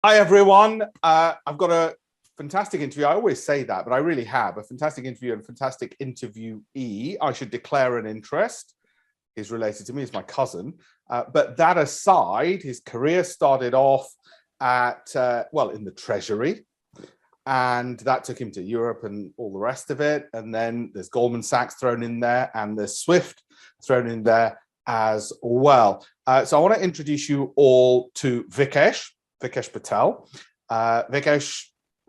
Hi, everyone. I've got a fantastic interview. I always say that, but I really have a fantastic interview and a fantastic interviewee. I should declare an interest. He's related to me. He's my cousin. But that aside, his career started off at, in the Treasury. And that took him to Europe and all the rest of it. And then there's Goldman Sachs thrown in there, and there's Swift thrown in there as well. So I want to introduce you all to Vikesh Patel. Vikesh,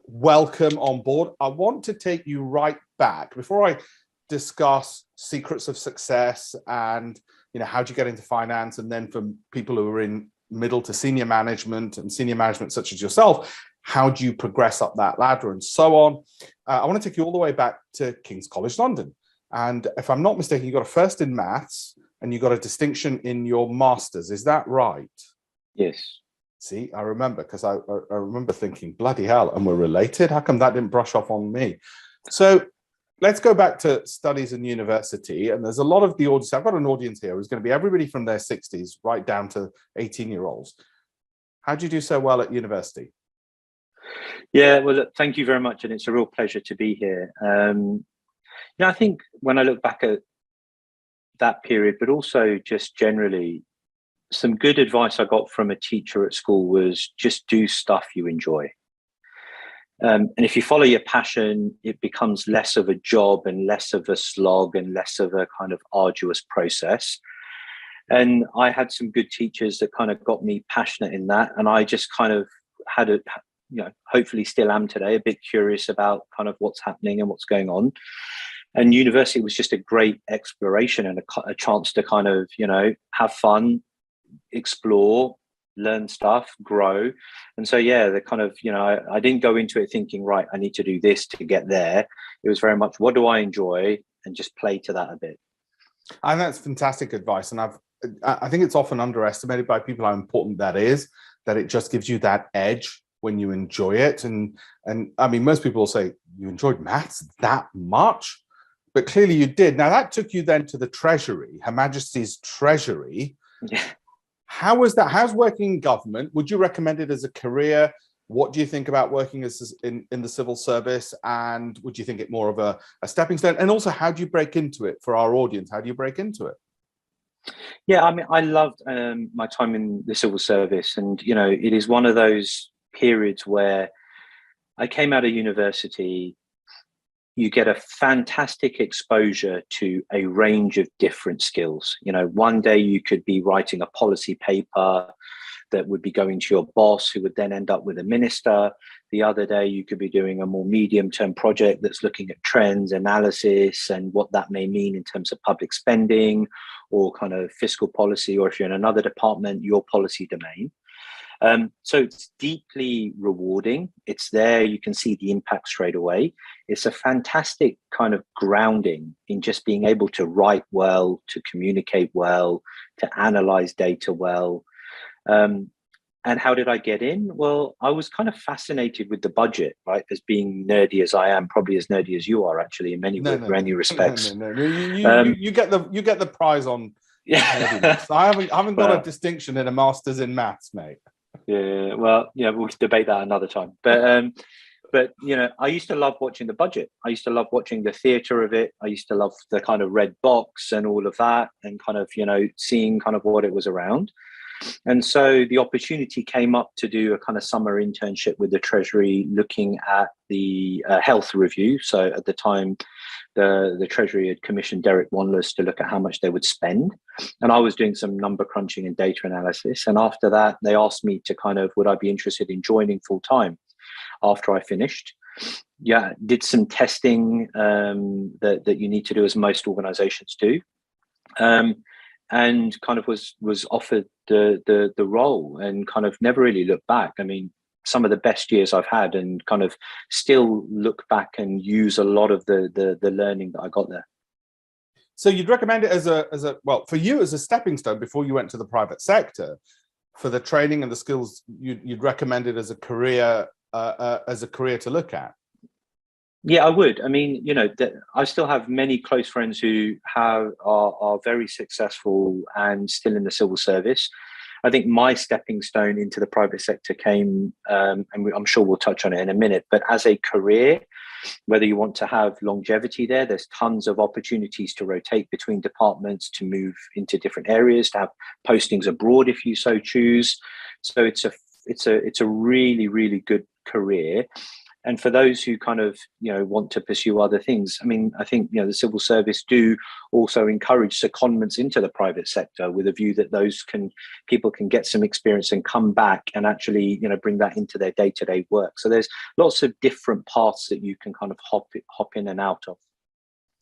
welcome on board. I want to take you right back before I discuss secrets of success and how do you get into finance, and then for people who are in middle to senior management and senior management such as yourself, how do you progress up that ladder and so on. I want to take you all the way back to King's College London, and if I'm not mistaken, you got a first in maths and you got a distinction in your masters. Is that right? Yes. See, I remember, because I remember thinking, bloody hell, and we're related? How come that didn't brush off on me? So let's go back to studies in university. And there's a lot of the audience. I've got an audience here who's going to be everybody from their 60s right down to 18-year-olds. How did you do so well at university? Yeah, well, look, thank you very much. And it's a real pleasure to be here. I think when I look back at that period, but also just generally, some good advice I got from a teacher at school was just do stuff you enjoy. And if you follow your passion, it becomes less of a job and less of a slog and less of a kind of arduous process. And I had some good teachers that kind of got me passionate in that. And I just kind of had hopefully still am today, a bit curious about kind of what's happening and what's going on. And university was just a great exploration and a chance to kind of, have fun, explore, learn stuff, grow. And so, the kind of, I didn't go into it thinking, right, I need to do this to get there. It was very much, what do I enjoy? And just play to that a bit. And that's fantastic advice. And I think it's often underestimated by people how important that is, that it just gives you that edge when you enjoy it. And I mean, most people will say, you enjoyed maths that much? But clearly you did. Now that took you then to the Treasury, Her Majesty's Treasury. Yeah. How was that? How's working in government? Would you recommend it as a career? What do you think about working as in the civil service? And would you think it more of a stepping stone? And also, how do you break into it for our audience? How do you break into it? Yeah, I mean, I loved my time in the civil service. And, it is one of those periods where I came out of university. You get a fantastic exposure to a range of different skills. One day you could be writing a policy paper that would be going to your boss, who would then end up with a minister. The other day you could be doing a more medium-term project that's looking at trends, analysis, and what that may mean in terms of public spending or kind of fiscal policy, or if you're in another department, your policy domain. So it's deeply rewarding. It's there. You can see the impact straight away. It's a fantastic kind of grounding in just being able to write well, to communicate well, to analyze data well. And how did I get in? Well, I was kind of fascinated with the budget, right? As being nerdy as I am, probably as nerdy as you are, actually, in many respects. No. You get the prize on. Yeah, I haven't got a distinction in a master's in maths, mate. Yeah, well, we'll debate that another time. But I used to love watching the budget. I used to love watching the theatre of it. I used to love the kind of red box and all of that, and kind of seeing kind of what it was around. And so the opportunity came up to do a kind of summer internship with the Treasury, looking at the health review. So at the time, the Treasury had commissioned Derek Wanless to look at how much they would spend. And I was doing some number crunching and data analysis. And after that, they asked me to kind of, would I be interested in joining full time after I finished? Yeah, did some testing that you need to do, as most organizations do. And kind of was offered the role, and kind of never really looked back. I mean, some of the best years I've had, and kind of still look back and use a lot of the learning that I got there. So you'd recommend it as for you as a stepping stone before you went to the private sector, for the training and the skills. You'd recommend it as a career to look at. Yeah, I would. I mean, I still have many close friends who are very successful and still in the civil service. I think my stepping stone into the private sector came, I'm sure we'll touch on it in a minute, but as a career, whether you want to have longevity there's tons of opportunities to rotate between departments, to move into different areas, to have postings abroad if you so choose. So it's a really, really good career. And for those who kind of, want to pursue other things, I mean, I think, the civil service do also encourage secondments into the private sector with a view that people can get some experience and come back and actually, bring that into their day-to-day work. So there's lots of different paths that you can kind of hop in and out of.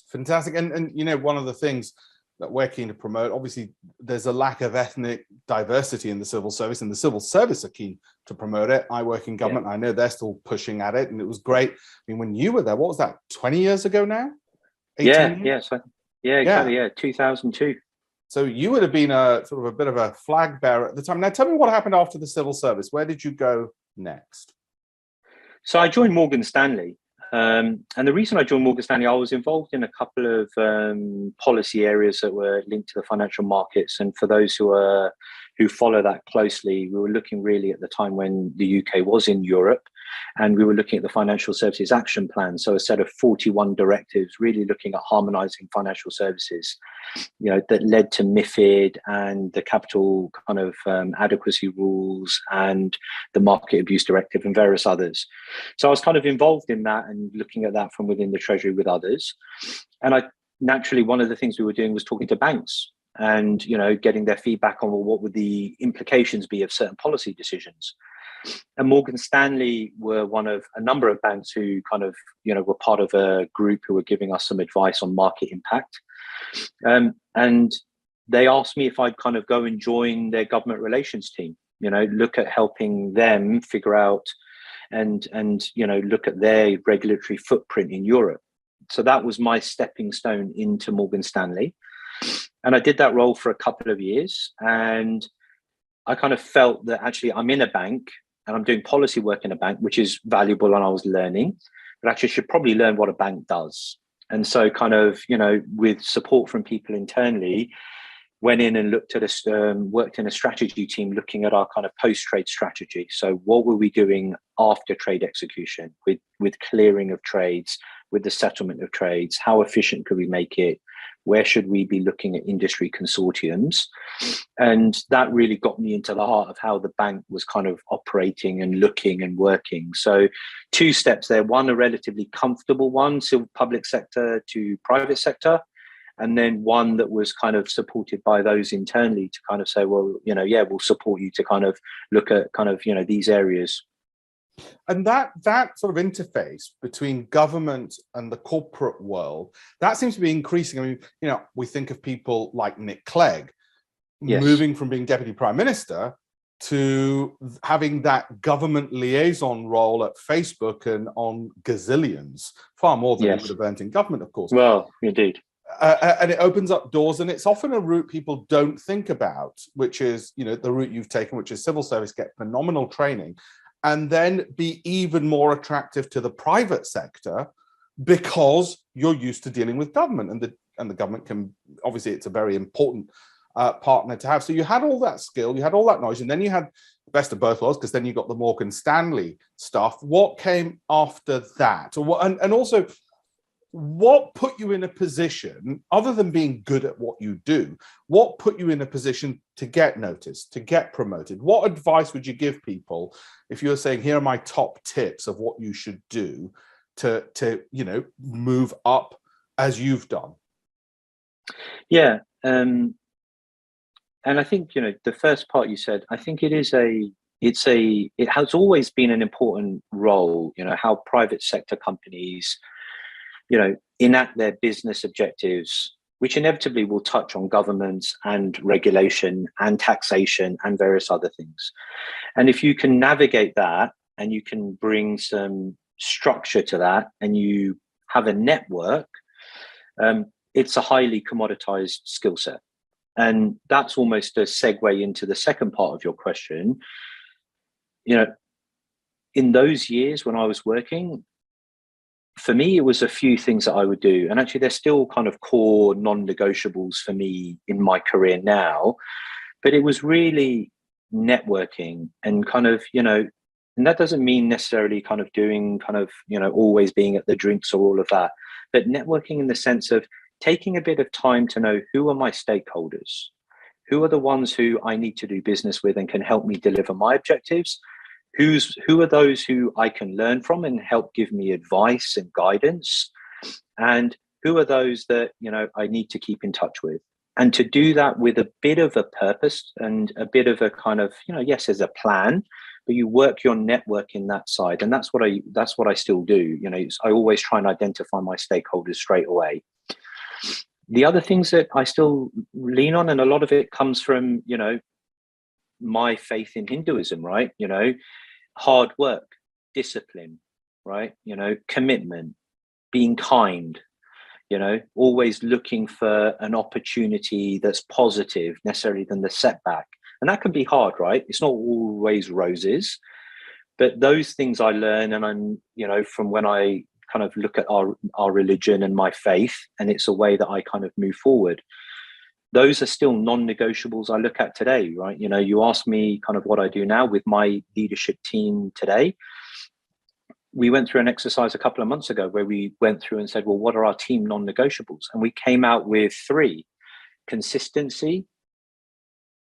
Fantastic. And one of the things that we're keen to promote, obviously there's a lack of ethnic diversity in the civil service, and the civil service are keen to promote it. I work in government. I know they're still pushing at it, and it was great. I mean, when you were there, what was that, 20 years ago now? 18 years? Yeah, exactly. Yeah, 2002. So you would have been a sort of a bit of a flag bearer at the time. Now tell me what happened after the civil service. Where did you go next? So I joined Morgan Stanley. And the reason I joined Morgan Stanley, I was involved in a couple of policy areas that were linked to the financial markets. And for those who follow that closely, we were looking really at the time when the UK was in Europe, and we were looking at the Financial Services Action Plan. So a set of 41 directives, really looking at harmonizing financial services, that led to MiFID and the capital kind of adequacy rules and the Market Abuse Directive and various others. So I was kind of involved in that and looking at that from within the Treasury with others. And naturally, one of the things we were doing was talking to banks and, getting their feedback on, well, what would the implications be of certain policy decisions. And Morgan Stanley were one of a number of banks who kind of, were part of a group who were giving us some advice on market impact. And they asked me if I'd kind of go and join their government relations team, look at helping them figure out and look at their regulatory footprint in Europe. So that was my stepping stone into Morgan Stanley. And I did that role for a couple of years. And I kind of felt that actually I'm in a bank and I'm doing policy work in a bank, which is valuable, and I was learning, but actually should probably learn what a bank does. And so kind of, with support from people internally, went in and looked at worked in a strategy team looking at our kind of post-trade strategy. So what were we doing after trade execution with clearing of trades, with the settlement of trades? How efficient could we make it? Where should we be looking at industry consortiums? And that really got me into the heart of how the bank was kind of operating and looking and working. So 2 steps there. One, a relatively comfortable one, civil public sector to private sector. And then one that was kind of supported by those internally to kind of say, well, we'll support you to kind of look at kind of, these areas. And that sort of interface between government and the corporate world, that seems to be increasing. I mean, we think of people like Nick Clegg, yes, moving from being deputy prime minister to having that government liaison role at Facebook and on gazillions, far more than, yes, he would have earned in government, of course. Well, indeed. And it opens up doors, and it's often a route people don't think about, which is, the route you've taken, which is civil service, get phenomenal training, and then be even more attractive to the private sector because you're used to dealing with government, and the government can, obviously, it's a very important partner to have. So you had all that skill, you had all that knowledge, and then you had the best of both worlds, because then you got the Morgan Stanley stuff. What came after that? And also, what put you in a position, other than being good at what you do, what put you in a position to get noticed, to get promoted? What advice would you give people if you were saying, here are my top tips of what you should do to move up as you've done? Yeah. And I think, the first part you said, I think it has always been an important role, how private sector companies enact their business objectives, which inevitably will touch on governance and regulation and taxation and various other things. And if you can navigate that and you can bring some structure to that and you have a network, it's a highly commoditized skill set. And that's almost a segue into the second part of your question. In those years when I was working, for me, it was a few things that I would do. And actually, they're still kind of core non-negotiables for me in my career now. But it was really networking and kind of, and that doesn't mean necessarily kind of doing kind of, always being at the drinks or all of that, but networking in the sense of taking a bit of time to know who are my stakeholders, who are the ones who I need to do business with and can help me deliver my objectives, who are those who I can learn from and help give me advice and guidance, and who are those that, I need to keep in touch with. And to do that with a bit of a purpose and a bit of a kind of, yes, there's a plan, but you work your network in that side. And that's what I still do. I always try and identify my stakeholders straight away. The other things that I still lean on, and a lot of it comes from, my faith in Hinduism, right? Hard work, discipline, right? Commitment, being kind, always looking for an opportunity that's positive necessarily than the setback. And that can be hard, right? It's not always roses, but those things I learn, and I'm, from when I kind of look at our religion and my faith, and it's a way that I kind of move forward. Those are still non-negotiables I look at today, right? You ask me kind of what I do now with my leadership team today. We went through an exercise a couple of months ago where we went through and said, well, what are our team non-negotiables? And we came out with 3: consistency,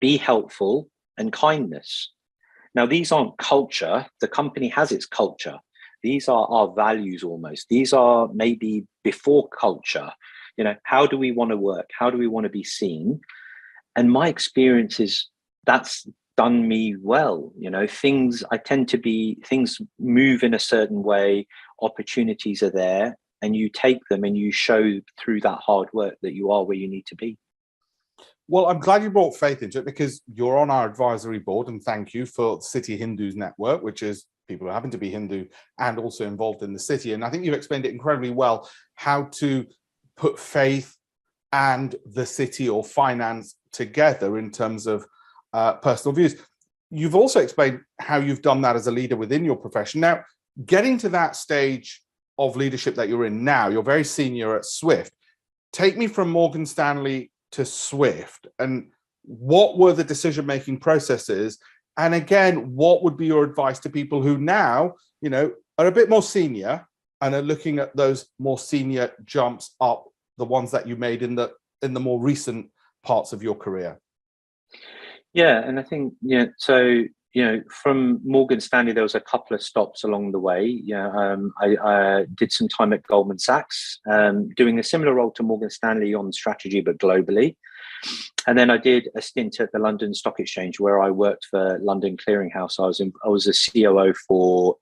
be helpful, and kindness. Now, these aren't culture. The company has its culture. These are our values almost. These are maybe before culture. How do we want to work? How do we want to be seen? And my experience is that's done me well. Things move in a certain way, opportunities are there, and you take them and you show through that hard work that you are where you need to be. Well, I'm glad you brought faith into it, because you're on our advisory board, and thank you for City Hindus Network, which is people who happen to be Hindu and also involved in the city. And I think you've explained it incredibly well, how to put faith and the city or finance together in terms of personal views. You've also explained how you've done that as a leader within your profession. Now, getting to that stage of leadership that you're in now, you're very senior at Swift. Take me from Morgan Stanley to Swift, and what were the decision-making processes? And again, what would be your advice to people who now, are a bit more senior and are looking at those more senior jumps up, the ones that you made in the more recent parts of your career? Yeah, and I think, so, from Morgan Stanley, there was a couple of stops along the way. I did some time at Goldman Sachs, doing a similar role to Morgan Stanley on strategy, but globally. And then I did a stint at the London Stock Exchange, where I worked for London Clearing House. I was a COO for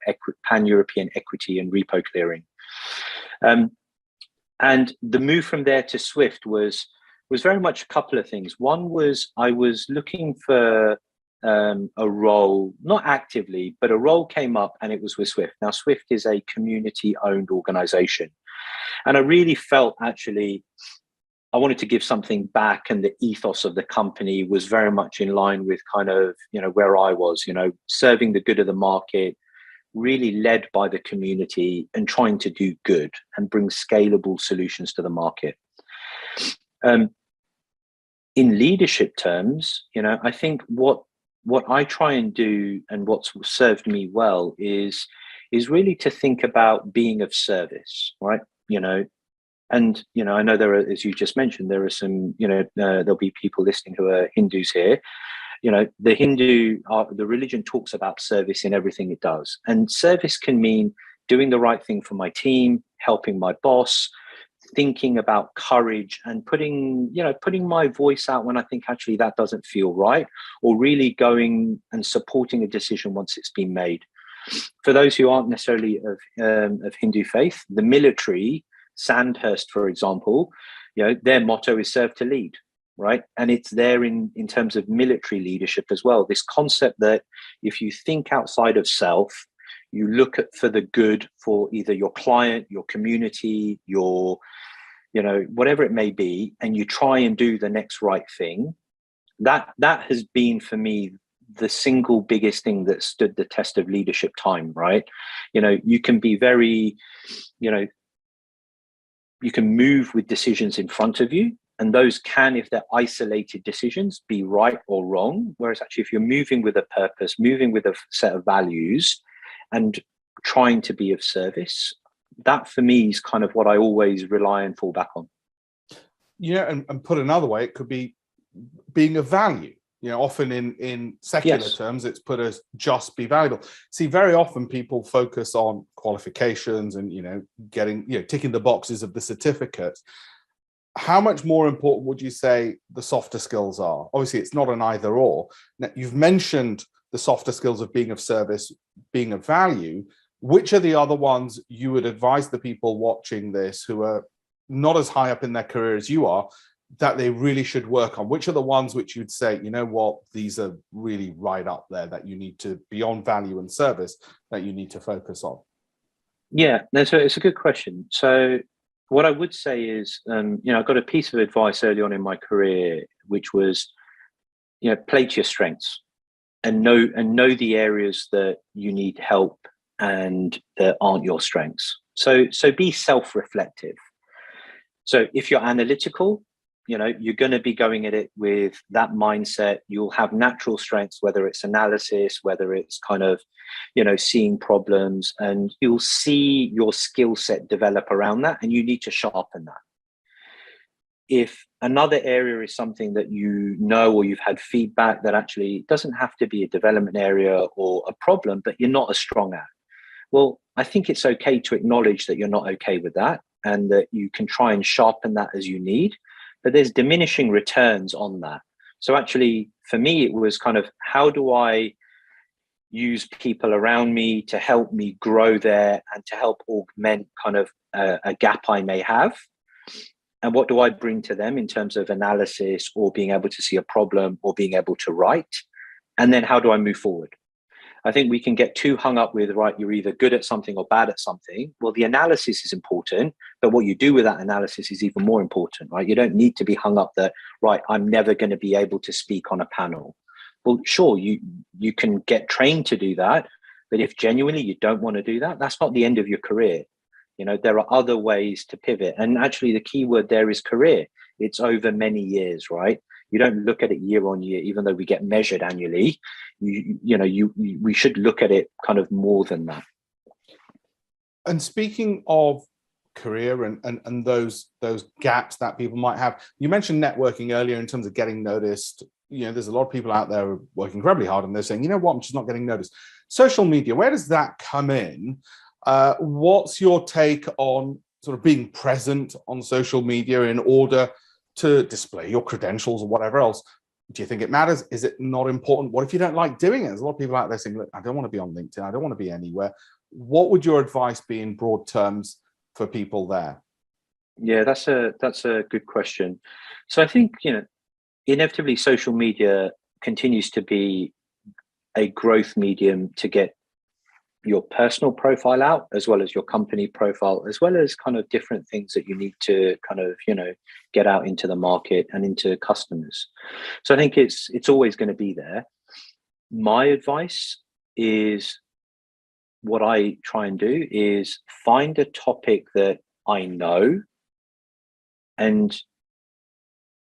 Pan-European equity and repo clearing. And the move from there to Swift was very much a couple of things. One was I was looking for a role, not actively, but a role came up, and it was with Swift. Now, Swift is a community-owned organization, and I really felt actually I wanted to give something back, and the ethos of the company was very much in line with kind of, where I was, serving the good of the market, really led by the community and trying to do good and bring scalable solutions to the market. In leadership terms, I think what I try and do, and what's served me well, is really to think about being of service, right? And, I know there are, as you just mentioned, there are some, there'll be people listening who are Hindus here. The religion talks about service in everything it does. And service can mean doing the right thing for my team, helping my boss, thinking about courage, and putting my voice out when I think actually that doesn't feel right, or really going and supporting a decision once it's been made. For those who aren't necessarily of Hindu faith, the military, Sandhurst, for example, their motto is serve to lead, right? And it's there in terms of military leadership as well. This concept that if you think outside of self, you look for the good for either your client, your community, your, whatever it may be, and you try and do the next right thing. That has been for me the single biggest thing that stood the test of leadership time, right? You can be very, you can move with decisions in front of you, And those can, if they're isolated decisions, be right or wrong. Whereas actually, if you're moving with a purpose, moving with a set of values, and trying to be of service, that for me is kind of what I always rely and fall back on. Yeah, and put another way, it could be being of value. Often in secular terms, it's put as just be valuable. See, very often people focus on qualifications and, getting, ticking the boxes of the certificate. How much more important would you say the softer skills are? Obviously, it's not an either or. Now, you've mentioned the softer skills of being of service, being of value. Which are the other ones you would advise the people watching this who are not as high up in their career as you are, that they really should work on? Which are the ones which you'd say, you know what, these are really right up there, that you need to, beyond value and service, that you need to focus on? Yeah, it's a good question. So what I would say is, I got a piece of advice early on in my career, which was, play to your strengths and know the areas that you need help and that aren't your strengths. So be self-reflective. So if you're analytical, you're going to be going at it with that mindset. You'll have natural strengths, whether it's analysis, whether it's kind of, seeing problems, and you'll see your skill set develop around that, and you need to sharpen that. If another area is something that or you've had feedback that actually doesn't have to be a development area or a problem, but you're not as strong at, well, I think it's okay to acknowledge that you're not okay with that, and that you can try and sharpen that as you need. But there's diminishing returns on that. So actually, for me, it was kind of, how do I use people around me to help me grow there and to help augment kind of a gap I may have? And what do I bring to them in terms of analysis or being able to see a problem or being able to write? And then how do I move forward? I think we can get too hung up with, right, you're either good at something or bad at something. Well, the analysis is important, but what you do with that analysis is even more important, right? You don't need to be hung up that, right, I'm never going to be able to speak on a panel. Well, sure, you can get trained to do that, but if genuinely you don't want to do that, that's not the end of your career. There are other ways to pivot. And actually, the key word there is career. It's over many years, right? You don't look at it year on year, even though we get measured annually. We should look at it kind of more than that. And speaking of career and those gaps that people might have, you mentioned networking earlier in terms of getting noticed. There's a lot of people out there working incredibly hard and they're saying, you know what, I'm just not getting noticed. Social media, where does that come in? What's your take on sort of being present on social media in order to display your credentials or whatever else? Do you think it matters? Is it not important? What if you don't like doing it? There's a lot of people out there saying, look, I don't want to be on LinkedIn. I don't want to be anywhere. What would your advice be in broad terms for people there? Yeah, that's a good question. So I think, inevitably social media continues to be a growth medium to get your personal profile out, as well as your company profile, as well as kind of different things that you need to kind of, get out into the market and into customers. So I think it's always going to be there. My advice is, what I try and do is find a topic that I know and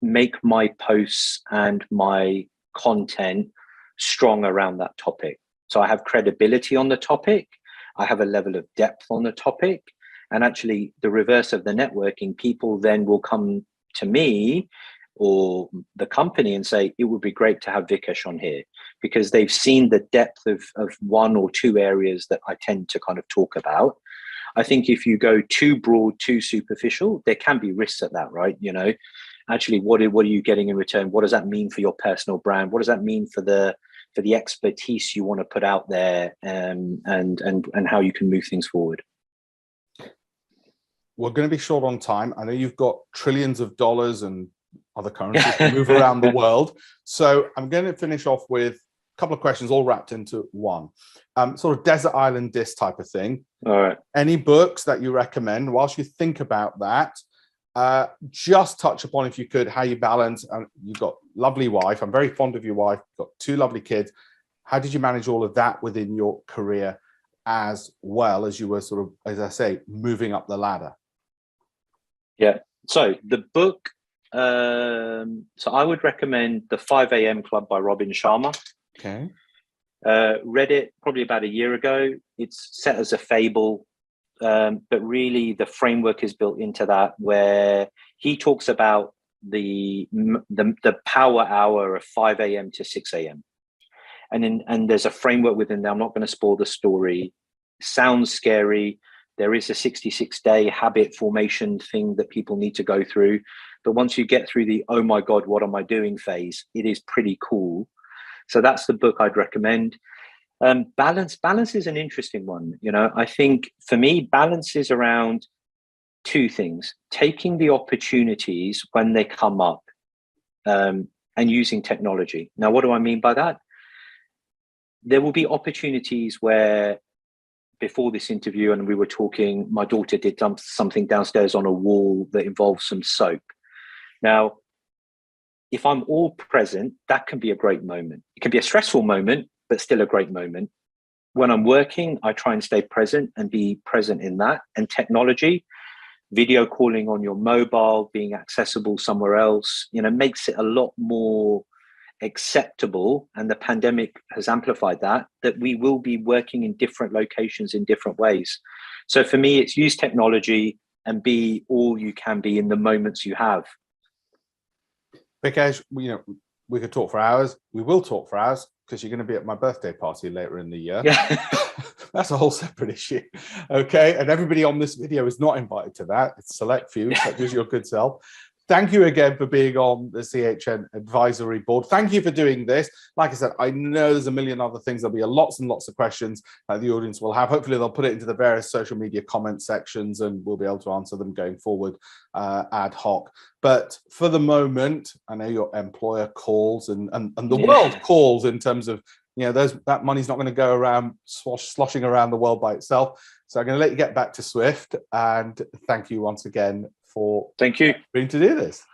make my posts and my content strong around that topic. So I have credibility on the topic, I have a level of depth on the topic, and actually the reverse of the networking, people then will come to me or the company and say, it would be great to have Vikesh on here, because they've seen the depth of one or two areas that I tend to kind of talk about. I think if you go too broad, too superficial, there can be risks at that, right? Actually, what are you getting in return? What does that mean for your personal brand? What does that mean for the expertise you want to put out there, and how you can move things forward? We're going to be short on time. I know you've got trillions of dollars and other currencies to move around the world. So I'm going to finish off with a couple of questions all wrapped into one. Sort of desert island disc type of thing. All right. Any books that you recommend whilst you think about that? Just touch upon, if you could, how you balance. You've got a lovely wife. I'm very fond of your wife. You've got two lovely kids. How did you manage all of that within your career, as well as you were sort of, as I say, moving up the ladder? Yeah. So the book So I would recommend the 5 a.m. Club by Robin Sharma. Okay. Read it probably about a year ago. It's set as a fable, but really the framework is built into that, where he talks about the power hour of 5 a.m. to 6 a.m. And there's a framework within there. I'm not going to spoil the story. Sounds scary. There is a 66-day habit formation thing that people need to go through. But once you get through the, oh my God, what am I doing phase, it is pretty cool. So that's the book I'd recommend. Balance is an interesting one. I think for me, balance is around two things: taking the opportunities when they come up, and using technology. Now, what do I mean by that? There will be opportunities where, before this interview, and we were talking, my daughter did something downstairs on a wall that involves some soap. Now, if I'm all present, that can be a great moment. It can be a stressful moment, but still a great moment. When I'm working, I try and stay present and be present in that. And technology, video calling on your mobile, being accessible somewhere else, makes it a lot more acceptable. And the pandemic has amplified that we will be working in different locations in different ways. So for me, it's use technology and be all you can be in the moments you have. Vikesh, we could talk for hours. We will talk for hours because you're going to be at my birthday party later in the year. Yeah. That's a whole separate issue. Okay. And everybody on this video is not invited to that. It's select few, such as your good self. Thank you again for being on the CHN advisory board. Thank you for doing this. Like I said, I know there's a million other things. There'll be lots and lots of questions that the audience will have. Hopefully they'll put it into the various social media comment sections and we'll be able to answer them going forward ad hoc. But for the moment, I know your employer calls and the world calls in terms of, that money's not going to go around sloshing around the world by itself. So I'm going to let you get back to Swift, and thank you once again for thank you agreeing to do this.